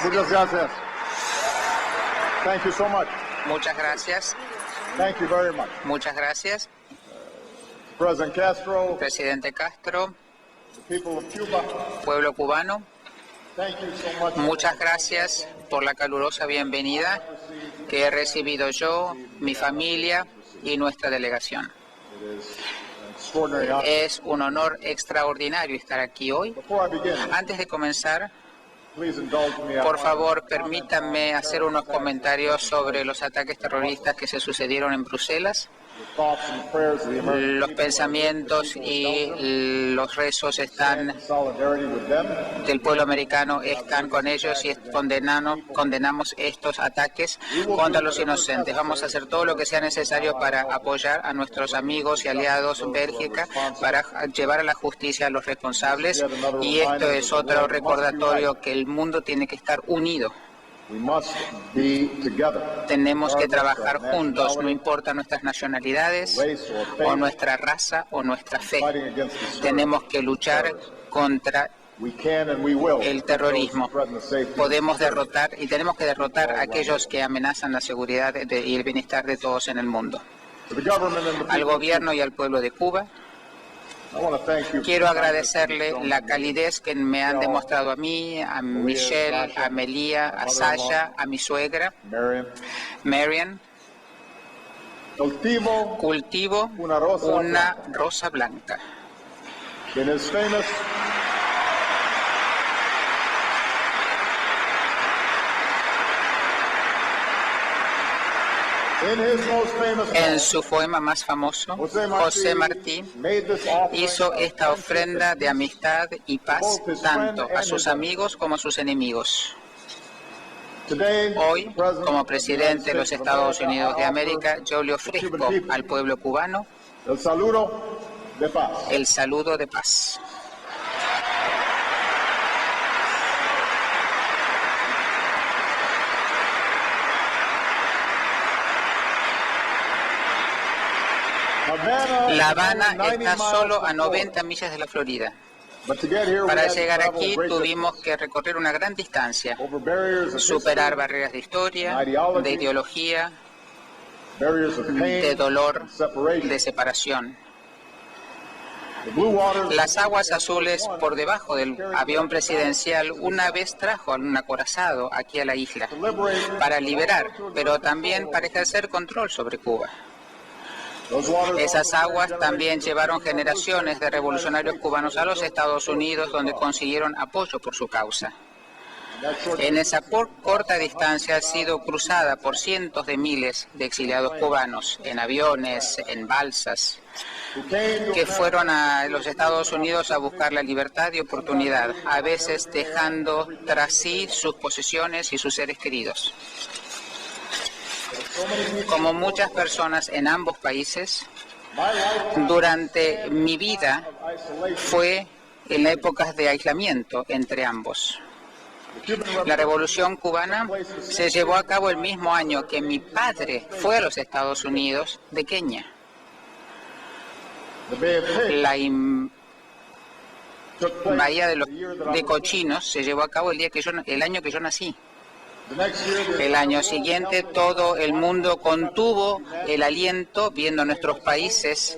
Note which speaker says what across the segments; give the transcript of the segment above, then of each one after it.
Speaker 1: Muchas gracias. Thank you so much.
Speaker 2: Muchas gracias.
Speaker 1: Thank you very much.
Speaker 2: Muchas gracias.
Speaker 1: President Castro,
Speaker 2: Presidente Castro,
Speaker 1: the people of Cuba,
Speaker 2: pueblo cubano,
Speaker 1: thank you so much.
Speaker 2: muchas gracias por la calurosa bienvenida que he recibido yo, mi familia y nuestra delegación.
Speaker 1: Extraordinary honor.
Speaker 2: Es un honor extraordinario estar aquí hoy.
Speaker 1: Before I begin,
Speaker 2: Antes de comenzar,
Speaker 1: please indulge me.
Speaker 2: por favor, permítanme hacer unos comentarios sobre los ataques terroristas que se sucedieron en Bruselas.
Speaker 1: The thoughts and prayers of the American
Speaker 2: Los
Speaker 1: people
Speaker 2: pensamientos y los rezos
Speaker 1: stand in solidarity with them.
Speaker 2: del pueblo americano están con ellos y condenamos estos ataques contra los inocentes. Vamos a hacer todo lo que sea necesario para apoyar a nuestros amigos y aliados en Bélgica, para llevar a la justicia a los responsables, y esto es otro recordatorio que el mundo tiene que estar unido.
Speaker 1: We must be together.
Speaker 2: Tenemos que trabajar juntos, no importa nuestras nacionalidades o nuestra raza o nuestra fe.
Speaker 1: Fighting against the scourge.
Speaker 2: Tenemos que luchar contra
Speaker 1: We can and we will.
Speaker 2: el terrorismo.
Speaker 1: Threaten the safety.
Speaker 2: Podemos derrotar y tenemos que derrotar a aquellos que amenazan la seguridad y el bienestar de todos en el mundo.
Speaker 1: To the government and the
Speaker 2: Al
Speaker 1: people,
Speaker 2: gobierno y al pueblo de Cuba,
Speaker 1: I want to thank you.
Speaker 2: quiero agradecerle la calidez que me han demostrado a mí, a Michelle, a Melia, a Sasha, a mi suegra, Marian.
Speaker 1: Cultivo
Speaker 2: Cultivo
Speaker 1: una rosa
Speaker 2: una rosa blanca.
Speaker 1: in his famous
Speaker 2: En su poema más famoso, José Martí hizo esta ofrenda de amistad y paz tanto a sus amigos como a sus enemigos. Hoy, como presidente de los Estados Unidos de América, yo le ofrezco al pueblo cubano
Speaker 1: el saludo de paz.
Speaker 2: el saludo de paz. La Habana está solo a 90 millas de la Florida. Para llegar aquí tuvimos que recorrer una gran distancia, superar barreras de historia, de ideología, de dolor, de separación. Las aguas azules por debajo del avión presidencial una vez trajo a un acorazado aquí a la isla para liberar, pero también para ejercer control sobre Cuba. Esas aguas también llevaron generaciones de revolucionarios cubanos a los Estados Unidos, donde consiguieron apoyo por su causa. En esa corta distancia ha sido cruzada por cientos de miles de exiliados cubanos, en aviones, en balsas, que fueron a los Estados Unidos a buscar la libertad y oportunidad, a veces dejando tras sí sus posesiones y sus seres queridos. Como muchas personas en ambos países, durante mi vida fue en épocas de aislamiento entre ambos. La Revolución Cubana se llevó a cabo el mismo año que mi padre fue a los Estados Unidos de Kenia. La Bahía de Cochinos se llevó a cabo el año que yo nací. El año siguiente todo el mundo contuvo el aliento viendo nuestros países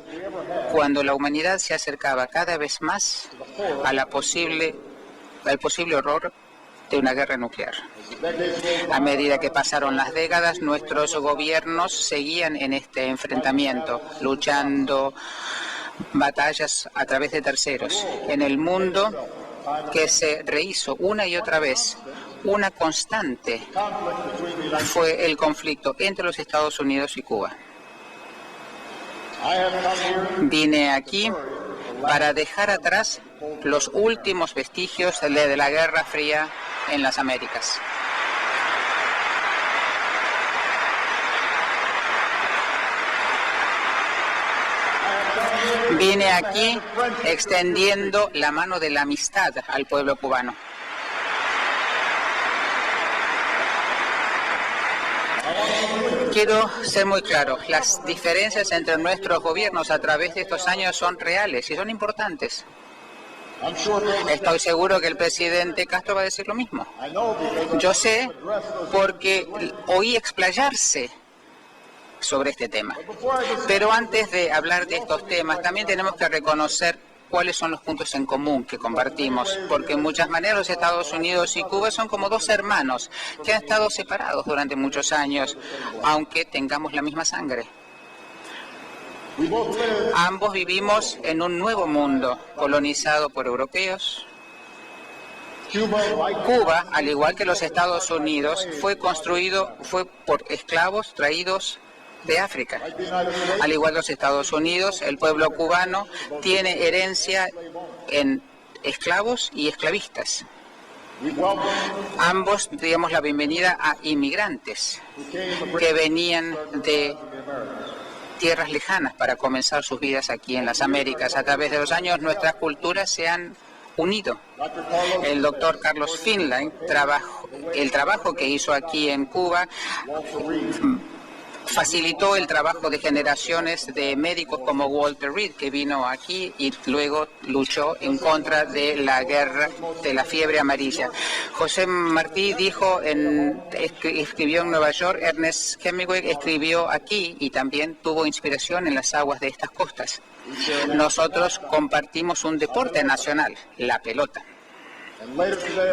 Speaker 2: cuando la humanidad se acercaba cada vez más al posible horror de una guerra nuclear. A medida que pasaron las décadas, nuestros gobiernos seguían en este enfrentamiento, luchando batallas a través de terceros. En el mundo que se rehizo una y otra vez, una constante fue el conflicto entre los Estados Unidos y Cuba. Vine aquí para dejar atrás los últimos vestigios de la Guerra Fría en las Américas. Vine aquí extendiendo la mano de la amistad al pueblo cubano. Quiero ser muy claro, las diferencias entre nuestros gobiernos a través de estos años son reales y son importantes. Estoy seguro que el presidente Castro va a decir lo mismo. Yo sé porque oí explayarse sobre este tema. Pero antes de hablar de estos temas, también tenemos que reconocer cuáles son los puntos en común que compartimos, porque en muchas maneras los Estados Unidos y Cuba son como dos hermanos que han estado separados durante muchos años, aunque tengamos la misma sangre. Ambos vivimos en un nuevo mundo colonizado por europeos. Cuba, al igual que los Estados Unidos, fue por esclavos traídos de África. Al igual que los Estados Unidos, el pueblo cubano tiene herencia en esclavos y esclavistas. Ambos damos la bienvenida a inmigrantes que venían de tierras lejanas para comenzar sus vidas aquí en las Américas. A través de los años nuestras culturas se han unido. El doctor Carlos Finlay, el trabajo que hizo aquí en Cuba, facilitó el trabajo de generaciones de médicos como Walter Reed, que vino aquí y luego luchó en contra de la guerra de la fiebre amarilla. José Martí escribió en Nueva York, Ernest Hemingway escribió aquí y también tuvo inspiración en las aguas de estas costas. Nosotros compartimos un deporte nacional, la pelota.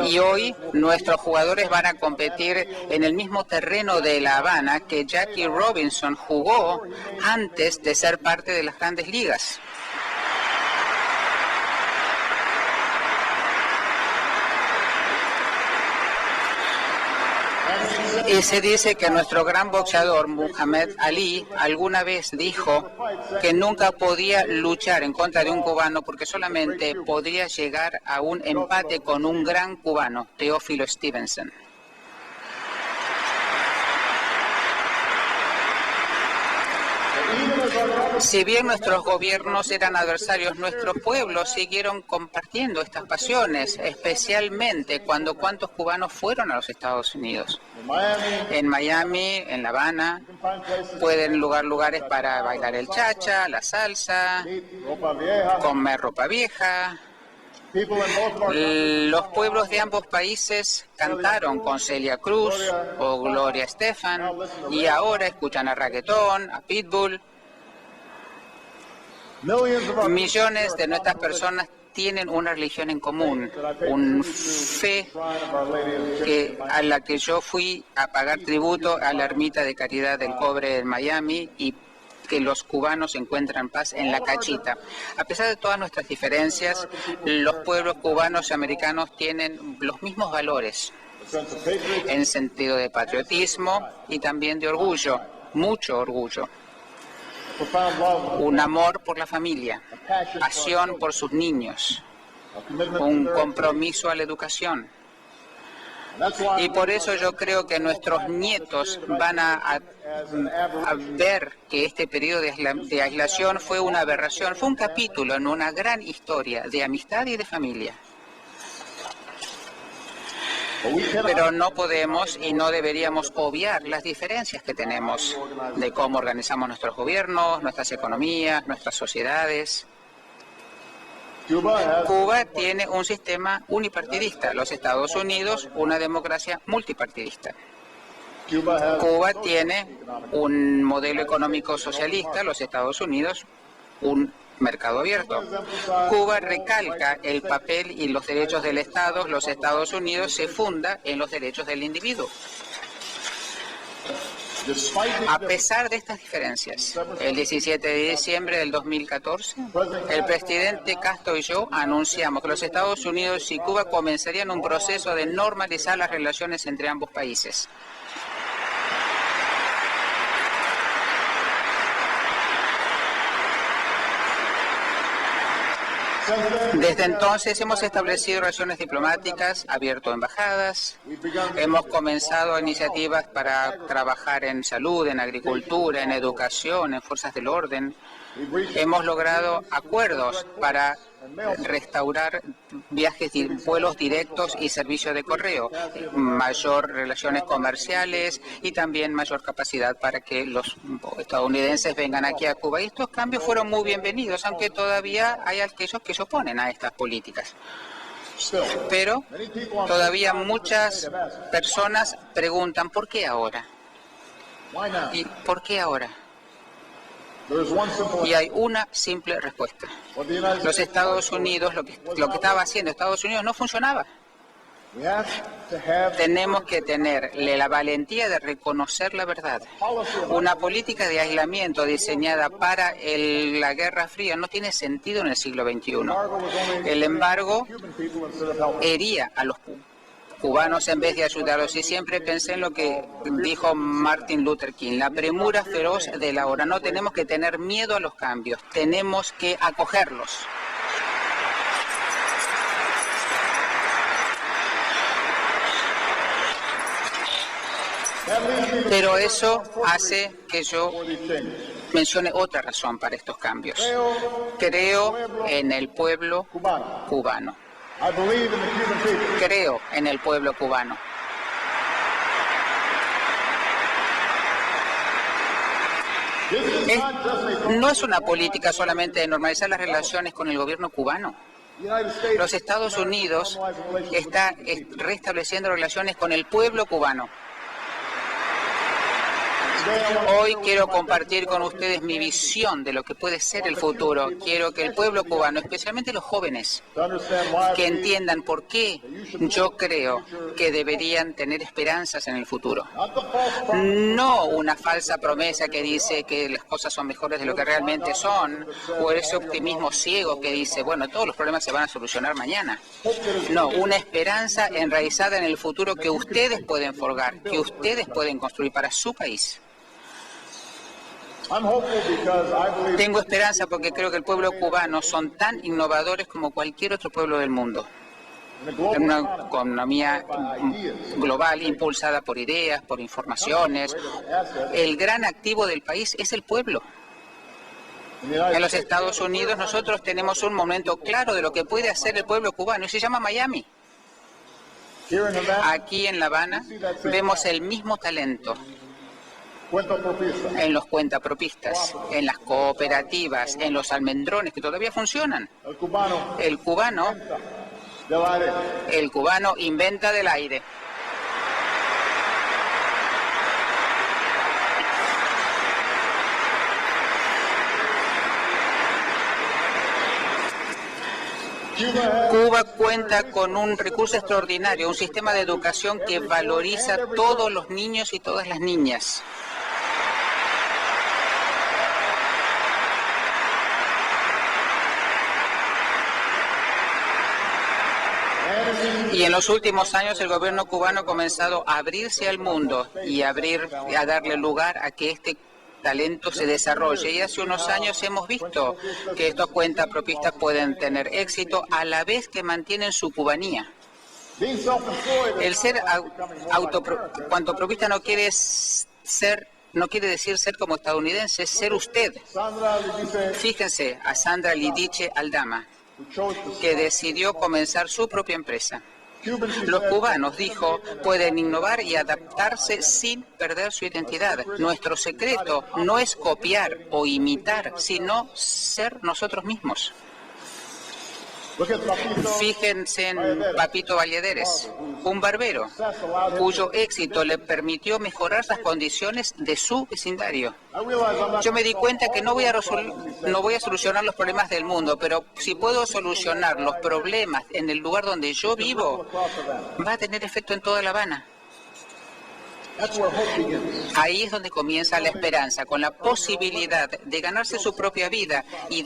Speaker 2: Y hoy nuestros jugadores van a competir en el mismo terreno de La Habana que Jackie Robinson jugó antes de ser parte de las grandes ligas. Y se dice que nuestro gran boxeador Muhammad Ali alguna vez dijo que nunca podía luchar en contra de un cubano porque solamente podría llegar a un empate con un gran cubano, Teófilo Stevenson. Si bien nuestros gobiernos eran adversarios, nuestros pueblos siguieron compartiendo estas pasiones, especialmente cuando cuántos cubanos fueron a los Estados Unidos. En Miami, en La Habana, pueden lugares para bailar el cha-cha, la salsa, comer ropa vieja. Los pueblos de ambos países cantaron con Celia Cruz o Gloria Estefan y ahora escuchan a reggaetón, a Pitbull. Millones de nuestras personas tienen una religión en común, una fe a la que yo fui a pagar tributo a la ermita de Caridad del Pobre en Miami y que los cubanos encuentran paz en la Cachita. A pesar de todas nuestras diferencias, los pueblos cubanos y americanos tienen los mismos valores en sentido de patriotismo y también de orgullo, mucho orgullo. Un amor por la familia, pasión por sus niños, un compromiso a la educación. Y por eso yo creo que nuestros nietos van a ver que este periodo de aislación fue una aberración, fue un capítulo en una gran historia de amistad y de familia. Pero no podemos y no deberíamos obviar las diferencias que tenemos de cómo organizamos nuestros gobiernos, nuestras economías, nuestras sociedades. Cuba tiene un sistema unipartidista, los Estados Unidos una democracia multipartidista. Cuba tiene un modelo económico socialista, los Estados Unidos un mercado abierto. Cuba recalca el papel y los derechos del Estado, los Estados Unidos se funda en los derechos del individuo. A pesar de estas diferencias, el 17 de diciembre del 2014, el presidente Castro y yo anunciamos que los Estados Unidos y Cuba comenzarían un proceso de normalizar las relaciones entre ambos países. Desde entonces hemos establecido relaciones diplomáticas, abierto embajadas, hemos comenzado iniciativas para trabajar en salud, en agricultura, en educación, en fuerzas del orden. Hemos logrado acuerdos para restaurar vuelos directos y servicios de correo, mayor relaciones comerciales y también mayor capacidad para que los estadounidenses vengan aquí a Cuba. Y estos cambios fueron muy bienvenidos, aunque todavía hay aquellos que se oponen a estas políticas. Pero todavía muchas personas preguntan, ¿por qué ahora? ¿Y por qué ahora? Y hay una simple respuesta. Los Estados Unidos, lo que estaba haciendo Estados Unidos no funcionaba. Tenemos que tener la valentía de reconocer la verdad. Una política de aislamiento diseñada para la Guerra Fría no tiene sentido en el siglo XXI. El embargo hería a los cubanos en vez de ayudarlos. Y siempre pensé en lo que dijo Martin Luther King, la premura feroz de la hora. No tenemos que tener miedo a los cambios, tenemos que acogerlos. Pero eso hace que yo mencione otra razón para estos cambios. Creo en el pueblo cubano. Creo en el pueblo cubano. No es una política solamente de normalizar las relaciones con el gobierno cubano. Los Estados Unidos está restableciendo relaciones con el pueblo cubano. Hoy quiero compartir con ustedes mi visión de lo que puede ser el futuro. Quiero que el pueblo cubano, especialmente los jóvenes, que entiendan por qué yo creo que deberían tener esperanzas en el futuro. No una falsa promesa que dice que las cosas son mejores de lo que realmente son, o ese optimismo ciego que dice, bueno, todos los problemas se van a solucionar mañana. No, una esperanza enraizada en el futuro que ustedes pueden forjar, que ustedes pueden construir para su país. Tengo esperanza porque creo que el pueblo cubano son tan innovadores como cualquier otro pueblo del mundo. En una economía global impulsada por ideas, por informaciones. El gran activo del país es el pueblo. En los Estados Unidos nosotros tenemos un momento claro de lo que puede hacer el pueblo cubano y se llama Miami. Aquí en La Habana vemos el mismo talento. En los cuentapropistas, en las cooperativas, en los almendrones que todavía funcionan. El cubano inventa del aire. Cuba cuenta con un recurso extraordinario, un sistema de educación que valoriza a todos los niños y todas las niñas. Y en los últimos años el gobierno cubano ha comenzado a abrirse al mundo y a darle lugar a que este talento se desarrolle. Y hace unos años hemos visto que estos cuentapropistas pueden tener éxito a la vez que mantienen su cubanía. El ser cuantapropista no quiere decir ser como estadounidense, es ser usted. Fíjense a Sandra Lidice Aldama, que decidió comenzar su propia empresa. Los cubanos, dijo, pueden innovar y adaptarse sin perder su identidad. Nuestro secreto no es copiar o imitar, sino ser nosotros mismos. Fíjense en Papito Valladares, un barbero cuyo éxito le permitió mejorar las condiciones de su vecindario. Yo me di cuenta que no voy a solucionar los problemas del mundo, pero si puedo solucionar los problemas en el lugar donde yo vivo, va a tener efecto en toda La Habana. Ahí es donde comienza la esperanza, con la posibilidad de ganarse su propia vida y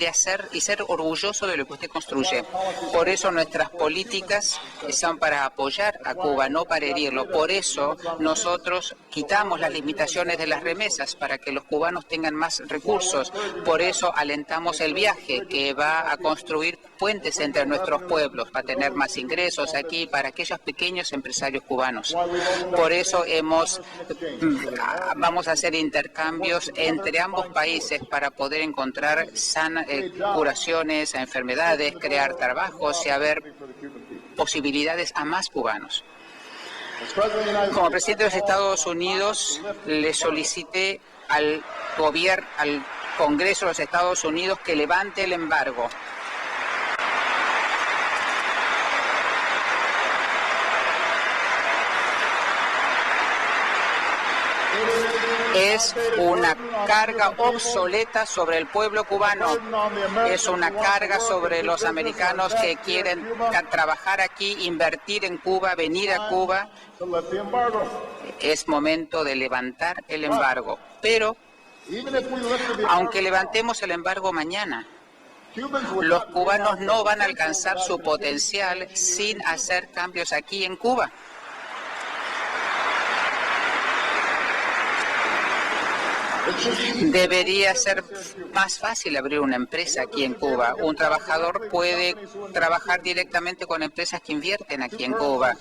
Speaker 2: ser orgulloso de lo que usted construye. Por eso nuestras políticas son para apoyar a Cuba, no para herirlo. Por eso nosotros quitamos las limitaciones de las remesas para que los cubanos tengan más recursos. Por eso alentamos el viaje que va a construir puentes entre nuestros pueblos, para tener más ingresos aquí para aquellos pequeños empresarios cubanos. Por eso hemos vamos a hacer intercambios entre ambos países para poder encontrar curaciones a enfermedades, crear trabajos y haber posibilidades a más cubanos. Como presidente de los Estados Unidos, le solicité al gobierno, al Congreso de los Estados Unidos, que levante el embargo. Es una carga obsoleta sobre el pueblo cubano. Es una carga sobre los americanos que quieren trabajar aquí, invertir en Cuba, venir a Cuba. Es momento de levantar el embargo. Pero, aunque levantemos el embargo mañana, los cubanos no van a alcanzar su potencial sin hacer cambios aquí en Cuba. Debería ser más fácil abrir una empresa aquí en Cuba. Un trabajador puede trabajar directamente con empresas que invierten aquí en Cuba.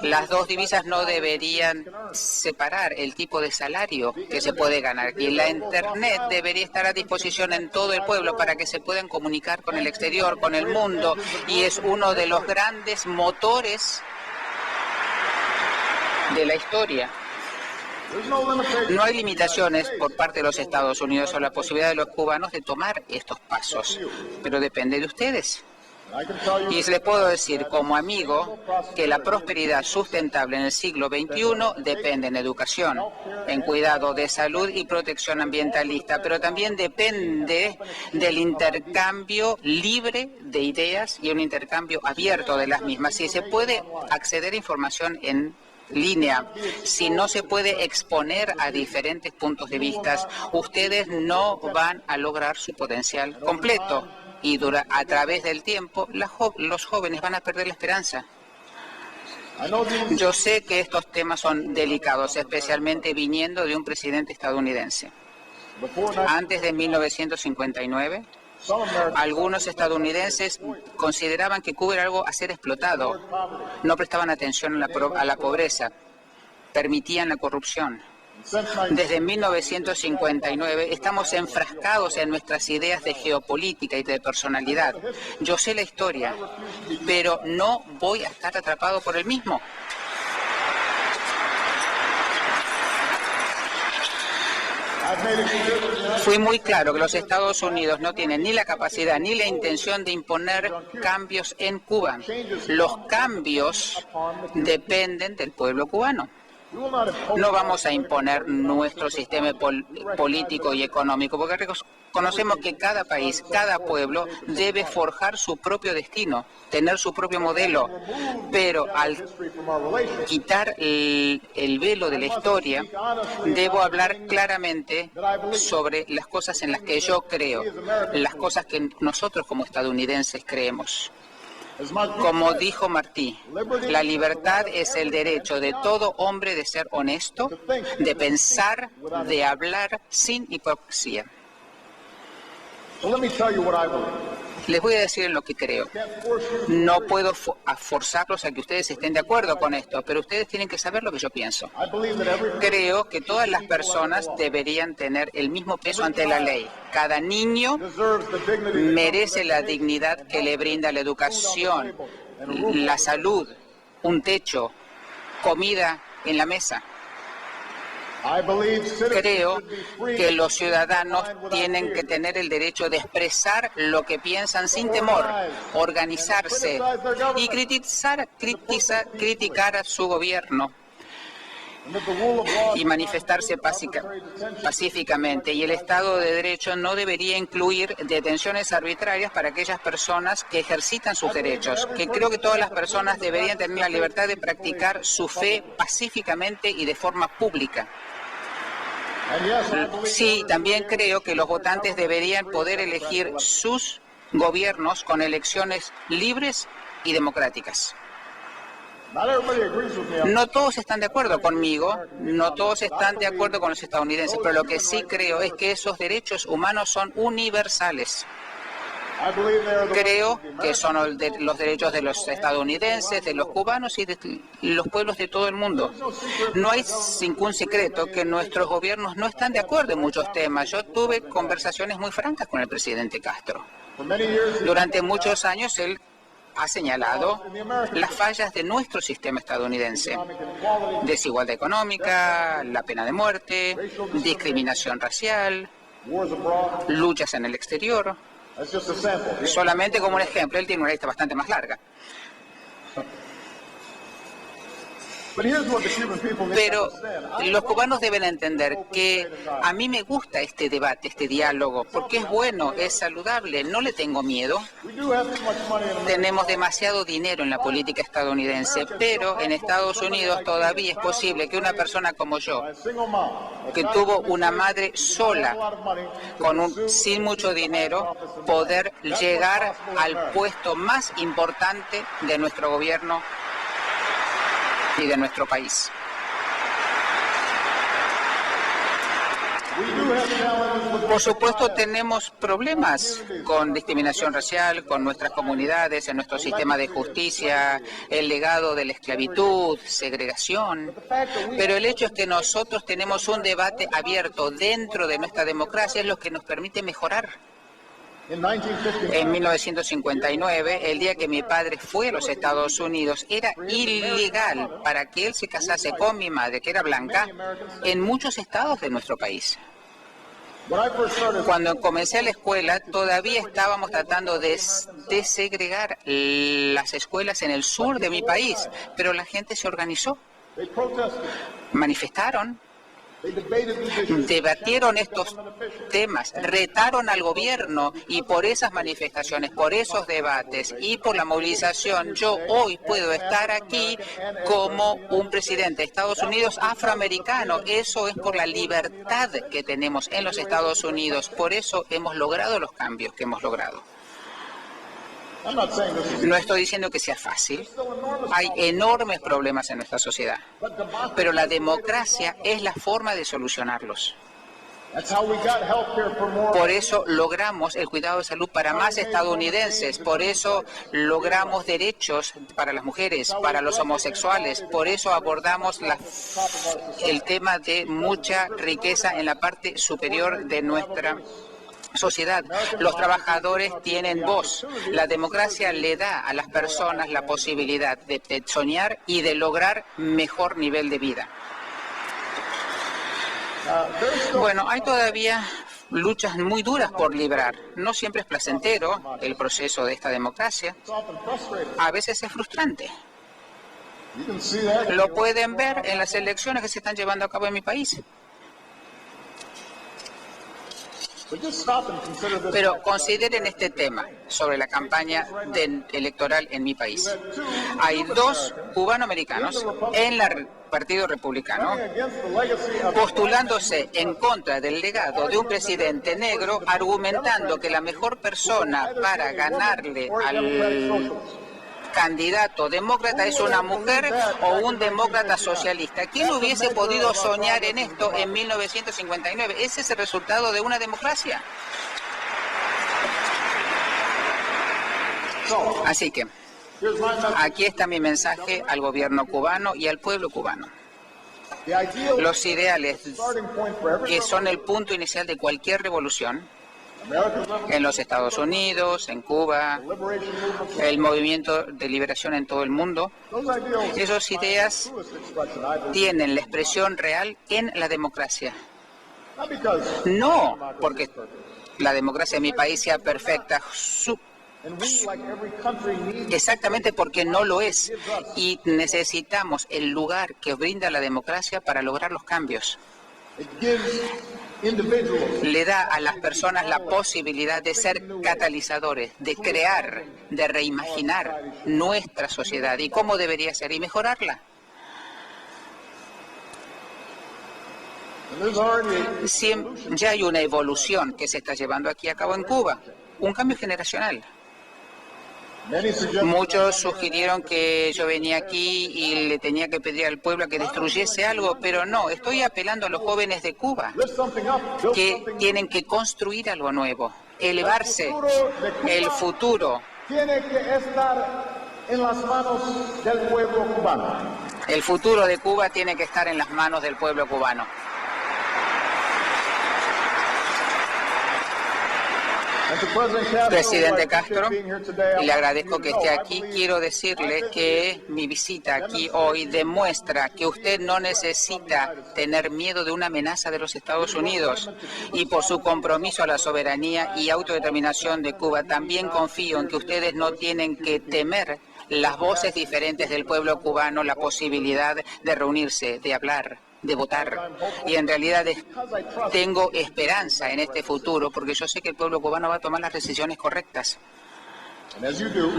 Speaker 2: Las dos divisas no deberían separar el tipo de salario que se puede ganar. Y la Internet debería estar a disposición en todo el pueblo para que se puedan comunicar con el exterior, con el mundo. Y es uno de los grandes motores de la historia. No hay limitaciones por parte de los Estados Unidos a la posibilidad de los cubanos de tomar estos pasos, pero depende de ustedes. Y les puedo decir como amigo que la prosperidad sustentable en el siglo XXI depende en educación, en cuidado de salud y protección ambientalista, pero también depende del intercambio libre de ideas y un intercambio abierto de las mismas. Si se puede acceder a información en línea, si no se puede exponer a diferentes puntos de vista, ustedes no van a lograr su potencial completo y a través del tiempo los jóvenes van a perder la esperanza. Yo sé que estos temas son delicados, especialmente viniendo de un presidente estadounidense. Antes de 1959, algunos estadounidenses consideraban que Cuba era algo a ser explotado. No prestaban atención a la pobreza, permitían la corrupción. Desde 1959 estamos enfrascados en nuestras ideas de geopolítica y de personalidad. Yo sé la historia, pero no voy a estar atrapado por el mismo. Fui muy claro que los Estados Unidos no tienen ni la capacidad ni la intención de imponer cambios en Cuba. Los cambios dependen del pueblo cubano. No vamos a imponer nuestro sistema político y económico, porque conocemos que cada país, cada pueblo debe forjar su propio destino, tener su propio modelo. Pero al quitar el velo de la historia, debo hablar claramente sobre las cosas en las que yo creo, las cosas que nosotros como estadounidenses creemos. Como dijo Martí, la libertad es el derecho de todo hombre de ser honesto, de pensar, de hablar sin hipocresía. Les voy a decir en lo que creo. No puedo forzarlos a que ustedes estén de acuerdo con esto, pero ustedes tienen que saber lo que yo pienso. Creo que todas las personas deberían tener el mismo peso ante la ley. Cada niño merece la dignidad que le brinda la educación, la salud, un techo, comida en la mesa. Creo que los ciudadanos tienen que tener el derecho de expresar lo que piensan sin temor, organizarse y criticar a su gobierno y manifestarse pacíficamente. Y el Estado de Derecho no debería incluir detenciones arbitrarias para aquellas personas que ejercitan sus derechos. Que creo que todas las personas deberían tener la libertad de practicar su fe pacíficamente y de forma pública. Sí, también creo que los votantes deberían poder elegir sus gobiernos con elecciones libres y democráticas. No todos están de acuerdo conmigo, no todos están de acuerdo con los estadounidenses, pero lo que sí creo es que esos derechos humanos son universales. Creo que son los derechos de los estadounidenses, de los cubanos y de los pueblos de todo el mundo. No hay ningún secreto que nuestros gobiernos no están de acuerdo en muchos temas. Yo tuve conversaciones muy francas con el presidente Castro. Durante muchos años él ha señalado las fallas de nuestro sistema estadounidense: desigualdad económica, la pena de muerte, discriminación racial, luchas en el exterior. Solamente como un ejemplo, él tiene una lista bastante más larga. Pero los cubanos deben entender que a mí me gusta este debate, este diálogo, porque es bueno, es saludable, no le tengo miedo. Tenemos demasiado dinero en la política estadounidense, pero en Estados Unidos todavía es posible que una persona como yo, que tuvo una madre sola, sin mucho dinero, poder llegar al puesto más importante de nuestro gobierno y de nuestro país. Por supuesto, tenemos problemas con discriminación racial, con nuestras comunidades, en nuestro sistema de justicia, el legado de la esclavitud, segregación. Pero el hecho es que nosotros tenemos un debate abierto dentro de nuestra democracia, es lo que nos permite mejorar. En 1959, el día que mi padre fue a los Estados Unidos, era ilegal para que él se casase con mi madre, que era blanca, en muchos estados de nuestro país. Cuando comencé la escuela, todavía estábamos tratando de desegregar las escuelas en el sur de mi país, pero la gente se organizó, manifestaron, debatieron estos temas, retaron al gobierno, y por esas manifestaciones, por esos debates y por la movilización, yo hoy puedo estar aquí como un presidente de Estados Unidos afroamericano. Eso es por la libertad que tenemos en los Estados Unidos. Por eso hemos logrado los cambios que hemos logrado. No estoy diciendo que sea fácil. Hay enormes problemas en nuestra sociedad, pero la democracia es la forma de solucionarlos. Por eso logramos el cuidado de salud para más estadounidenses, por eso logramos derechos para las mujeres, para los homosexuales, por eso abordamos el tema de mucha riqueza en la parte superior de nuestra sociedad. Los trabajadores tienen voz. La democracia le da a las personas la posibilidad de soñar y de lograr mejor nivel de vida. Bueno, hay todavía luchas muy duras por librar. No siempre es placentero el proceso de esta democracia. A veces es frustrante. Lo pueden ver en las elecciones que se están llevando a cabo en mi país. Pero consideren este tema sobre la campaña electoral en mi país. Hay dos cubanoamericanos en el Partido Republicano postulándose en contra del legado de un presidente negro, argumentando que la mejor persona para ganarle al candidato demócrata es una mujer o un demócrata socialista. ¿Quién hubiese podido soñar en esto en 1959? Ese es el resultado de una democracia. Así que aquí está mi mensaje al gobierno cubano y al pueblo cubano. Los ideales que son el punto inicial de cualquier revolución en los Estados Unidos, en Cuba, el movimiento de liberación en todo el mundo, esas ideas tienen la expresión real en la democracia. No porque la democracia en mi país sea perfecta, exactamente porque no lo es, y necesitamos el lugar que brinda la democracia para lograr los cambios. Le da a las personas la posibilidad de ser catalizadores, de crear, de reimaginar nuestra sociedad y cómo debería ser y mejorarla. Ya hay una evolución que se está llevando aquí a cabo en Cuba, un cambio generacional. Muchos sugirieron que yo venía aquí y le tenía que pedir al pueblo que destruyese algo, pero no, estoy apelando a los jóvenes de Cuba que tienen que construir algo nuevo. elevarse. El futuro
Speaker 1: tiene que estar en las manos del pueblo cubano.
Speaker 2: El futuro de Cuba tiene que estar en las manos del pueblo cubano. Presidente Castro, y le agradezco que esté aquí, quiero decirle que mi visita aquí hoy demuestra que usted no necesita tener miedo de una amenaza de los Estados Unidos, y por su compromiso a la soberanía y autodeterminación de Cuba, también confío en que ustedes no tienen que temer las voces diferentes del pueblo cubano, la posibilidad de reunirse, de hablar, de votar. Y en realidad tengo esperanza en este futuro, porque yo sé que el pueblo cubano va a tomar las decisiones correctas.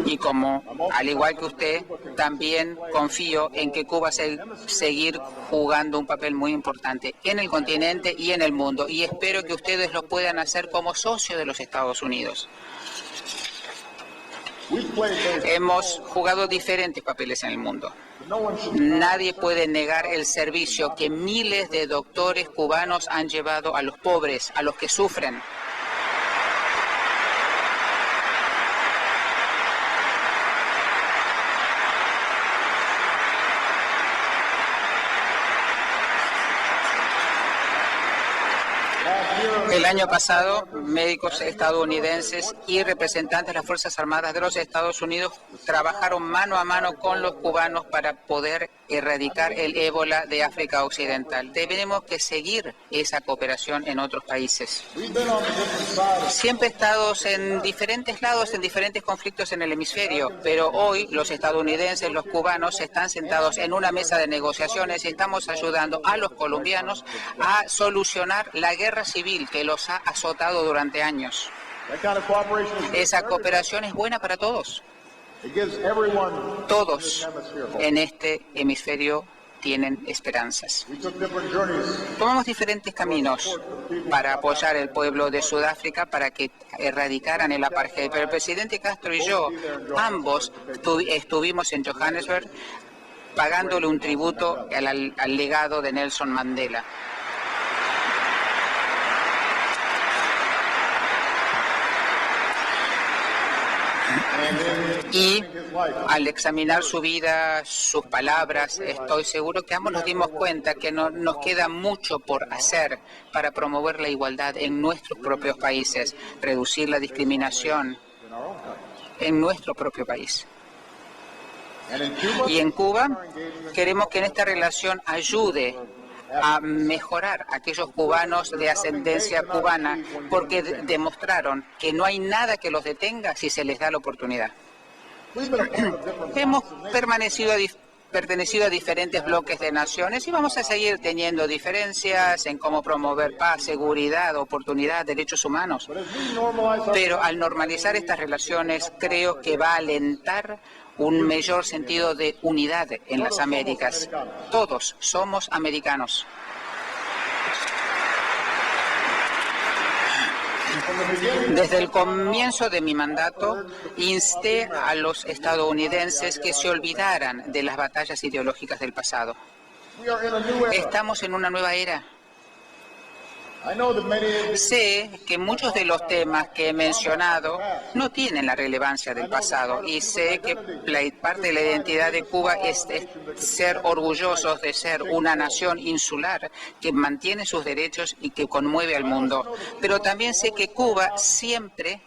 Speaker 2: Y como, al igual que usted, también confío en que Cuba seguir jugando un papel muy importante en el continente y en el mundo. Y espero que ustedes lo puedan hacer como socio de los Estados Unidos. Hemos jugado diferentes papeles en el mundo. Nadie puede negar el servicio que miles de doctores cubanos han llevado a los pobres, a los que sufren. El año pasado, médicos estadounidenses y representantes de las Fuerzas Armadas de los Estados Unidos trabajaron mano a mano con los cubanos para poder erradicar el ébola de África Occidental. Tenemos que seguir esa cooperación en otros países. Siempre estamos en diferentes lados, en diferentes conflictos en el hemisferio, pero hoy los estadounidenses, los cubanos, están sentados en una mesa de negociaciones y estamos ayudando a los colombianos a solucionar la guerra civil que los ha azotado durante años. Esa cooperación es buena para todos. Todos en este hemisferio tienen esperanzas. Tomamos diferentes caminos para apoyar al pueblo de Sudáfrica para que erradicaran el apartheid, pero el presidente Castro y yo ambos estuvimos en Johannesburg pagándole un tributo al legado de Nelson Mandela. Y al examinar su vida, sus palabras, estoy seguro que ambos nos dimos cuenta que nos queda mucho por hacer para promover la igualdad en nuestros propios países, reducir la discriminación en nuestro propio país. Y en Cuba queremos que en esta relación ayude a mejorar a aquellos cubanos de ascendencia cubana, porque demostraron que no hay nada que los detenga si se les da la oportunidad. Hemos pertenecido a diferentes bloques de naciones y vamos a seguir teniendo diferencias en cómo promover paz, seguridad, oportunidad, derechos humanos. Pero al normalizar estas relaciones, creo que va a alentar un mayor sentido de unidad en las Américas. Todos somos americanos. Desde el comienzo de mi mandato, insté a los estadounidenses que se olvidaran de las batallas ideológicas del pasado. Estamos en una nueva era. Sé que muchos de los temas que he mencionado no tienen la relevancia del pasado y sé que parte de la identidad de Cuba es ser orgullosos de ser una nación insular que mantiene sus derechos y que conmueve al mundo. Pero también sé que Cuba siempre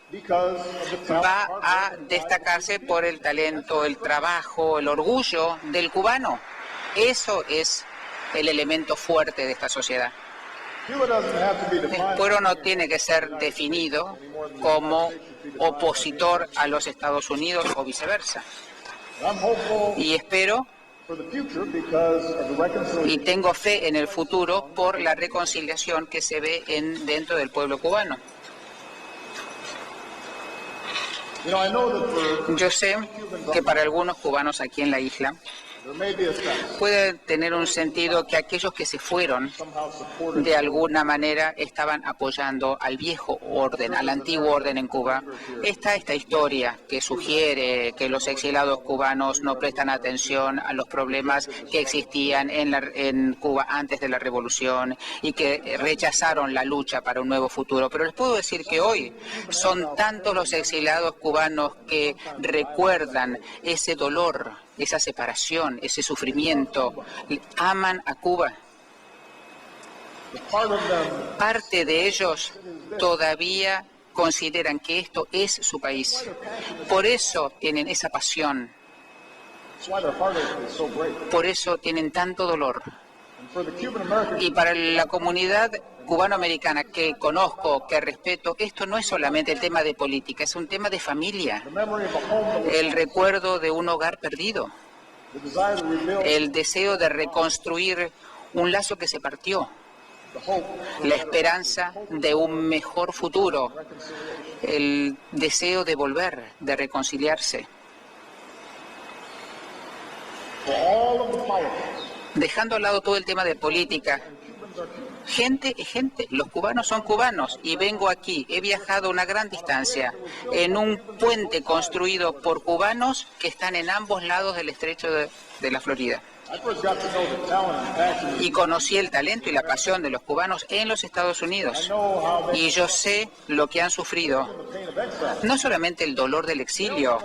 Speaker 2: va a destacarse por el talento, el trabajo, el orgullo del cubano. Eso es el elemento fuerte de esta sociedad. El pueblo no tiene que ser definido como opositor a los Estados Unidos o viceversa. Y espero y tengo fe en el futuro por la reconciliación que se ve dentro del pueblo cubano. Yo sé que para algunos cubanos aquí en la isla Puede tener un sentido que aquellos que se fueron de alguna manera estaban apoyando al viejo orden, al antiguo orden en Cuba. Esta historia que sugiere que los exilados cubanos no prestan atención a los problemas que existían en Cuba antes de la revolución y que rechazaron la lucha para un nuevo futuro. Pero les puedo decir que hoy son tantos los exilados cubanos que recuerdan ese dolor, esa separación, ese sufrimiento. Aman a Cuba. Parte de ellos todavía consideran que esto es su país. Por eso tienen esa pasión. Por eso tienen tanto dolor. Y para la comunidad cubanoamericana que conozco, que respeto, esto no es solamente el tema de política, es un tema de familia. El recuerdo de un hogar perdido. El deseo de reconstruir un lazo que se partió. La esperanza de un mejor futuro. El deseo de volver, de reconciliarse. Dejando al lado todo el tema de política, gente es gente, los cubanos son cubanos y vengo aquí, he viajado una gran distancia en un puente construido por cubanos que están en ambos lados del estrecho de la Florida. Y conocí el talento y la pasión de los cubanos en los Estados Unidos. Y yo sé lo que han sufrido. No solamente el dolor del exilio,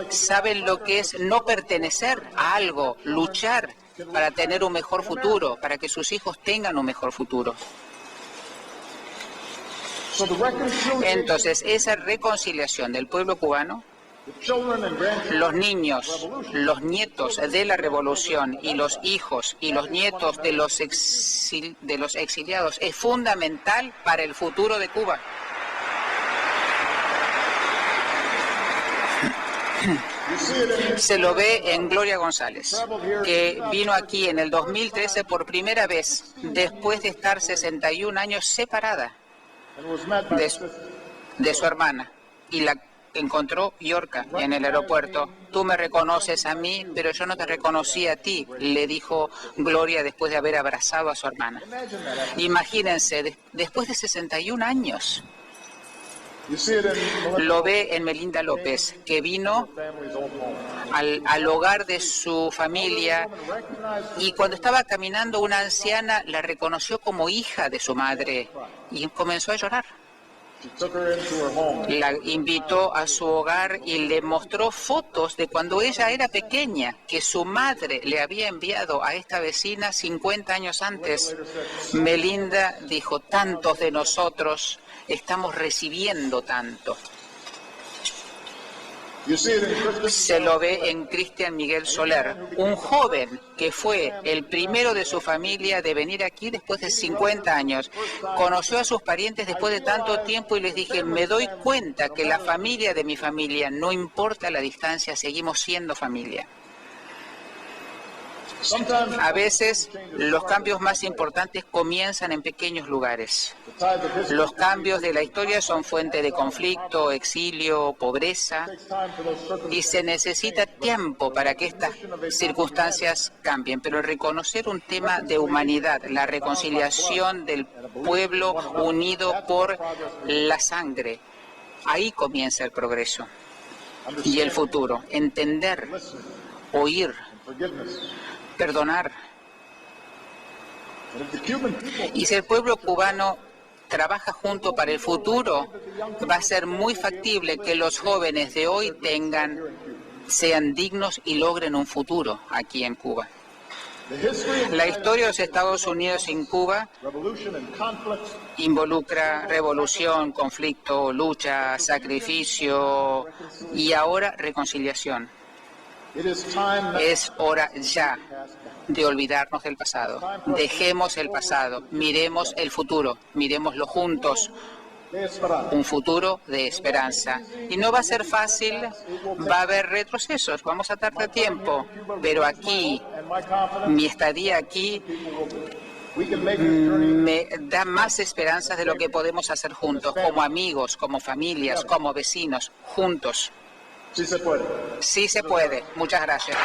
Speaker 2: saben lo que es no pertenecer a algo, luchar para tener un mejor futuro, para que sus hijos tengan un mejor futuro. Entonces, esa reconciliación del pueblo cubano, los niños, los nietos de la revolución y los hijos y los nietos de los exiliados es fundamental para el futuro de Cuba. Se lo ve en Gloria González, que vino aquí en el 2013 por primera vez, después de estar 61 años separada de su hermana, y la encontró Yorka en el aeropuerto. Tú me reconoces a mí, pero yo no te reconocí a ti, le dijo Gloria después de haber abrazado a su hermana. Imagínense, después de 61 años. Lo ve en Melinda López, que vino al hogar de su familia y cuando estaba caminando una anciana la reconoció como hija de su madre y comenzó a llorar. La invitó a su hogar y le mostró fotos de cuando ella era pequeña, que su madre le había enviado a esta vecina 50 años antes. Melinda dijo, tantos de nosotros estamos recibiendo tanto. Se lo ve en Cristian Miguel Soler, un joven que fue el primero de su familia de venir aquí después de 50 años. Conoció a sus parientes después de tanto tiempo y les dije, me doy cuenta que la familia de mi familia, no importa la distancia, seguimos siendo familia. A veces los cambios más importantes comienzan en pequeños lugares. Los cambios de la historia son fuente de conflicto, exilio, pobreza, y se necesita tiempo para que estas circunstancias cambien. Pero reconocer un tema de humanidad, la reconciliación del pueblo unido por la sangre, ahí comienza el progreso y el futuro. Entender, oír, perdonar. Y si el pueblo cubano trabaja junto para el futuro, va a ser muy factible que los jóvenes de hoy sean dignos y logren un futuro aquí en Cuba. La historia de los Estados Unidos en Cuba involucra revolución, conflicto, lucha, sacrificio y ahora reconciliación. Es hora ya de olvidarnos del pasado. Dejemos el pasado, miremos el futuro, miremoslo juntos. Un futuro de esperanza. Y no va a ser fácil, va a haber retrocesos, vamos a tardar tiempo, pero aquí, mi estadía aquí, me da más esperanzas de lo que podemos hacer juntos, como amigos, como familias, como vecinos, juntos.
Speaker 1: Sí se puede.
Speaker 2: Sí se puede. Muchas gracias.